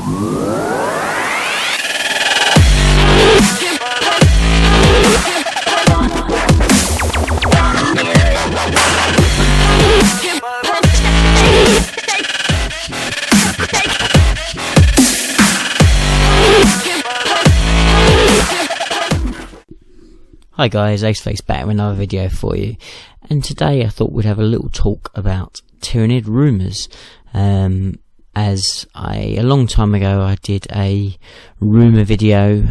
Hi guys, Aceface back with another video for you, and today I thought we'd have a little talk about Tyranid Rumours. A long time ago I did a rumour video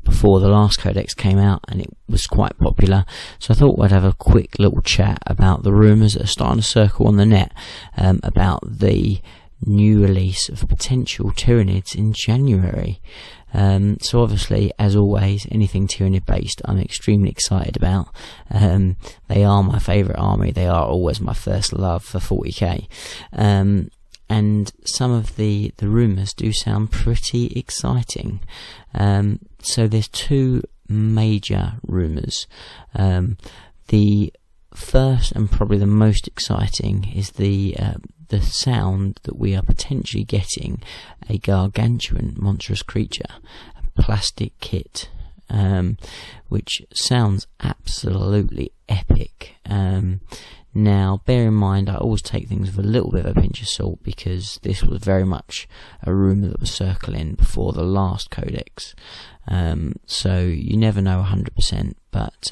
before the last codex came out, and it was quite popular, so I thought I'd have a quick little chat about the rumours that are starting to circle on the net about the new release of potential Tyranids in January. So obviously, as always, anything Tyranid based I'm extremely excited about. They are my favourite army, they are always my first love for 40k, and some of the rumours do sound pretty exciting. So there's two major rumours. The first and probably the most exciting is the sound that we are potentially getting a gargantuan monstrous creature, a plastic kit, which sounds absolutely epic. Now, bear in mind, I always take things with a little bit of a pinch of salt, because this was very much a rumour that was circling before the last codex. So you never know 100%, but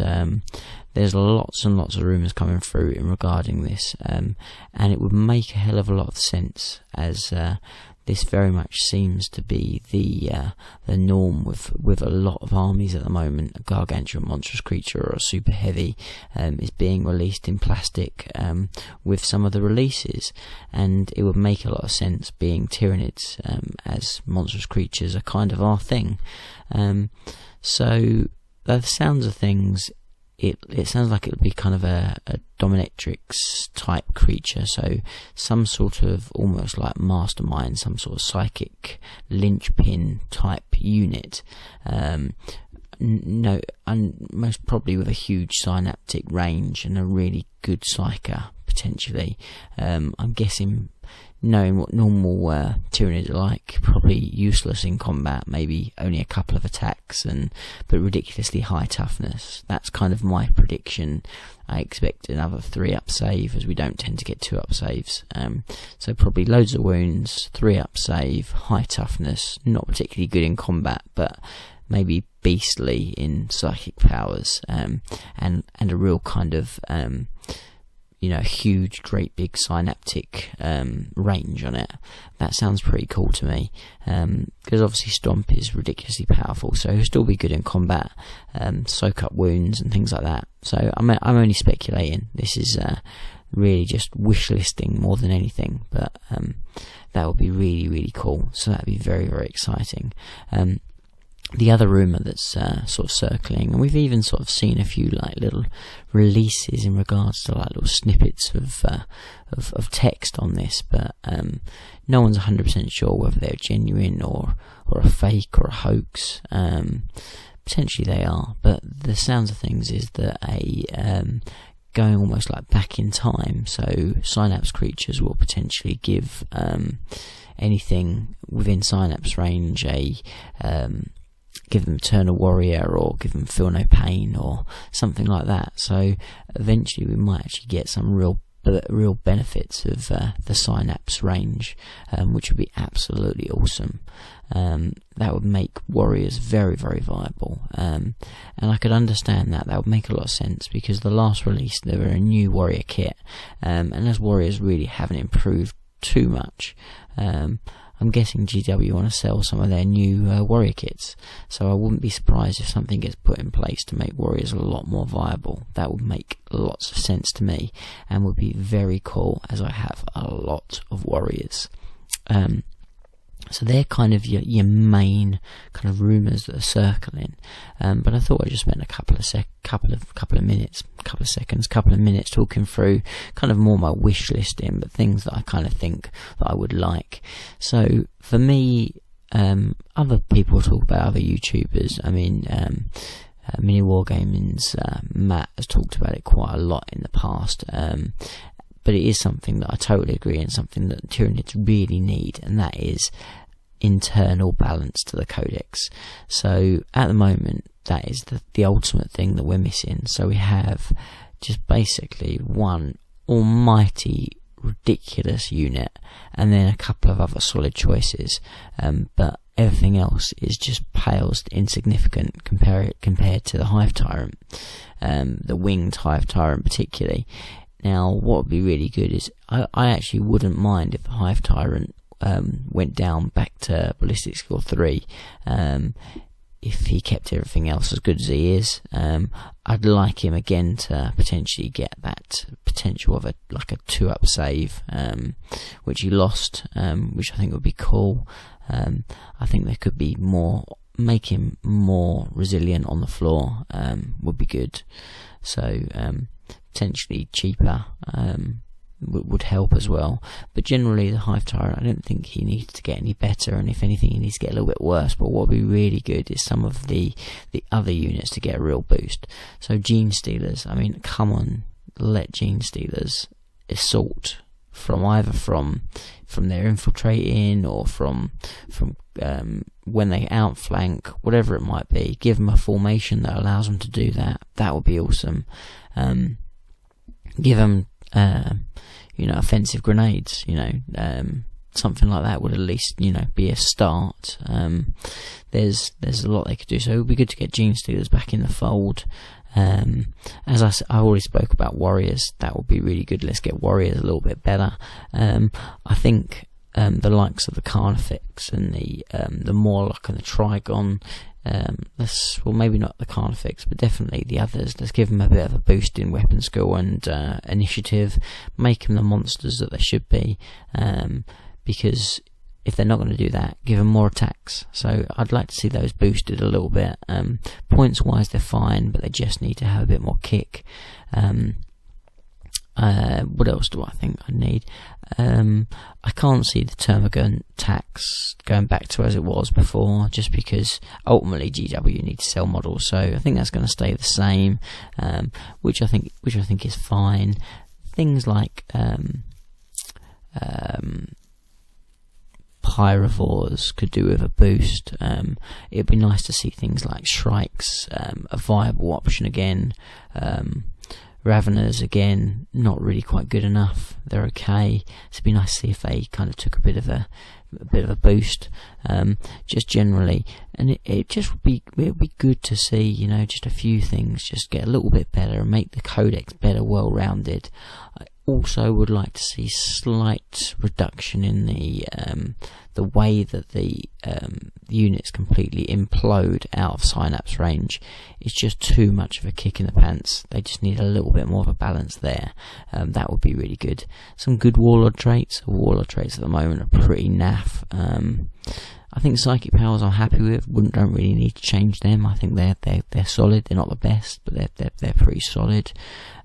there's lots and lots of rumours coming through regarding this, and it would make a hell of a lot of sense, as this very much seems to be the norm with a lot of armies at the moment. A gargantuan monstrous creature or a super heavy is being released in plastic with some of the releases, and it would make a lot of sense, being Tyranids, as monstrous creatures are kind of our thing. So the sounds of things, it sounds like it would be kind of a dominatrix type creature, so some sort of almost like mastermind, some sort of psychic linchpin type unit. No, and most probably with a huge synaptic range and a really good psyker potentially. I'm guessing, knowing what normal Tyranids are like, probably useless in combat, maybe only a couple of attacks, but ridiculously high toughness. That's kind of my prediction. I expect another 3-up save, as we don't tend to get 2-up saves. So probably loads of wounds, 3-up save, high toughness, not particularly good in combat, but maybe beastly in psychic powers, and a real kind of huge, great big synaptic range on it. That sounds pretty cool to me, because obviously Stomp is ridiculously powerful, so he'll still be good in combat, soak up wounds and things like that. So I'm only speculating. This is really just wish listing more than anything, but that would be really, really cool. So that'd be very, very exciting. The other rumour that's sort of circling, and we've even sort of seen a few like little releases in regards to like little snippets of text on this, but no one's 100% sure whether they're genuine or a fake or a hoax. Potentially they are, but the sounds of things is that going almost like back in time, so Synapse creatures will potentially give anything within Synapse range give them Eternal Warrior, or give them Feel No Pain, or something like that. So eventually we might actually get some real benefits of the Synapse range, which would be absolutely awesome. That would make warriors very, very viable, and I could understand that would make a lot of sense, because the last release they were a new warrior kit, and as warriors really haven't improved too much, I'm guessing GW want to sell some of their new warrior kits, so I wouldn't be surprised if something gets put in place to make warriors a lot more viable. That would make lots of sense to me, and would be very cool, as I have a lot of warriors. So they're kind of your main kind of rumours that are circling. But I thought I'd just spend a couple of minutes talking through kind of more my wish listing, but things that I kind of think that I would like. So for me, other people talk about, other YouTubers. I mean, Mini Wargaming's Matt has talked about it quite a lot in the past. But it is something that I totally agree, and something that Tyranids really need, and that is internal balance to the codex. So at the moment, that is the ultimate thing that we're missing. So we have just basically one almighty ridiculous unit and then a couple of other solid choices, but everything else is just pales insignificant compared to the Hive Tyrant, the winged Hive Tyrant particularly. Now what would be really good is I actually wouldn't mind if the Hive Tyrant went down back to ballistic skill 3, if he kept everything else as good as he is. I'd like him again to potentially get that potential of a 2-up save, which he lost, which I think would be cool. I think there could be more, make him more resilient on the floor, would be good. So potentially cheaper would help as well. But generally the Hive Tyrant, I don't think he needs to get any better, and if anything he needs to get a little bit worse. But what would be really good is some of the other units to get a real boost. So Gene Stealers, I mean, come on, let Gene Stealers assault from either from their infiltrating or from when they outflank, whatever it might be. Give them a formation that allows them to do that. That would be awesome. Give them offensive grenades, something like that would at least, be a start. There's a lot they could do, so it would be good to get Gene Stealers back in the fold. As I already spoke about Warriors, that would be really good. Let's get Warriors a little bit better. I think the likes of the Carnifex and the Morlock and the Trigon, well, maybe not the Carnifex, but definitely the others. Let's give them a bit of a boost in weapon skill and initiative. Make them the monsters that they should be, because if they're not going to do that, give them more attacks. So I'd like to see those boosted a little bit. Points wise, they're fine, but they just need to have a bit more kick. What else do I think I need? I can't see the Termagant tax going back to as it was before, just because ultimately GW need to sell models, so I think that's going to stay the same, which I think is fine. Things like Pyrovores could do with a boost. It'd be nice to see things like Shrikes a viable option again. Raveners again, not really quite good enough. They're okay. So it'd be nice to see if they kind of took a bit of a boost, just generally, and it would be good to see, just a few things just get a little bit better and make the codex better, well rounded. I also would like to see slight reduction in the way that the units completely implode out of synapse range. It's just too much of a kick in the pants. They just need a little bit more of a balance there. That would be really good. Some good warlord traits. Warlord traits at the moment are pretty naff. I think psychic powers I'm happy with. Don't really need to change them. I think they're solid. They're not the best, but they're pretty solid.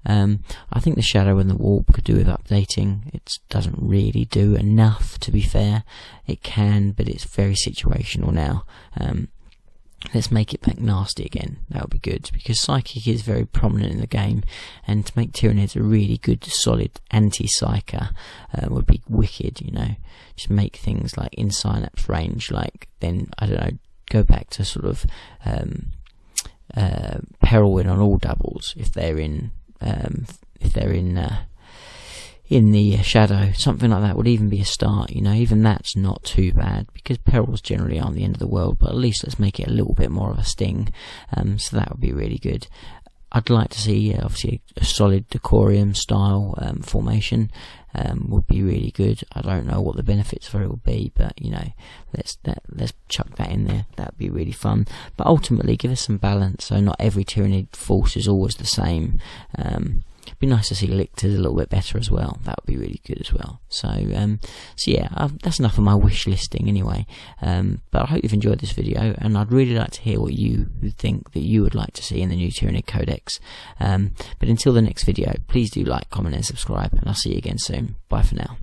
I think the shadow and the warp could do with updating. It doesn't really do enough, to be fair. It can, but it's very situational now. Let's make it back nasty again. That would be good, because psychic is very prominent in the game, and to make Tyranids a really good solid anti-psyker would be wicked. Just make things like in synapse range, like then I don't know, go back to sort of peril win on all doubles if they're in the shadow. Something like that would even be a start. Even that's not too bad, because perils generally aren't the end of the world, but at least let's make it a little bit more of a sting. So that would be really good. I'd like to see obviously a solid Decorium style formation would be really good. I don't know what the benefits for it will be, but let's chuck that in there. That'd be really fun. But ultimately, give us some balance, so not every Tyranid force is always the same. It'd be nice to see Lictors a little bit better as well. That would be really good as well. So yeah, that's enough of my wish listing anyway. But I hope you've enjoyed this video, and I'd really like to hear what you think that you would like to see in the new Tyranid Codex. But until the next video, please do like, comment and subscribe, and I'll see you again soon. Bye for now.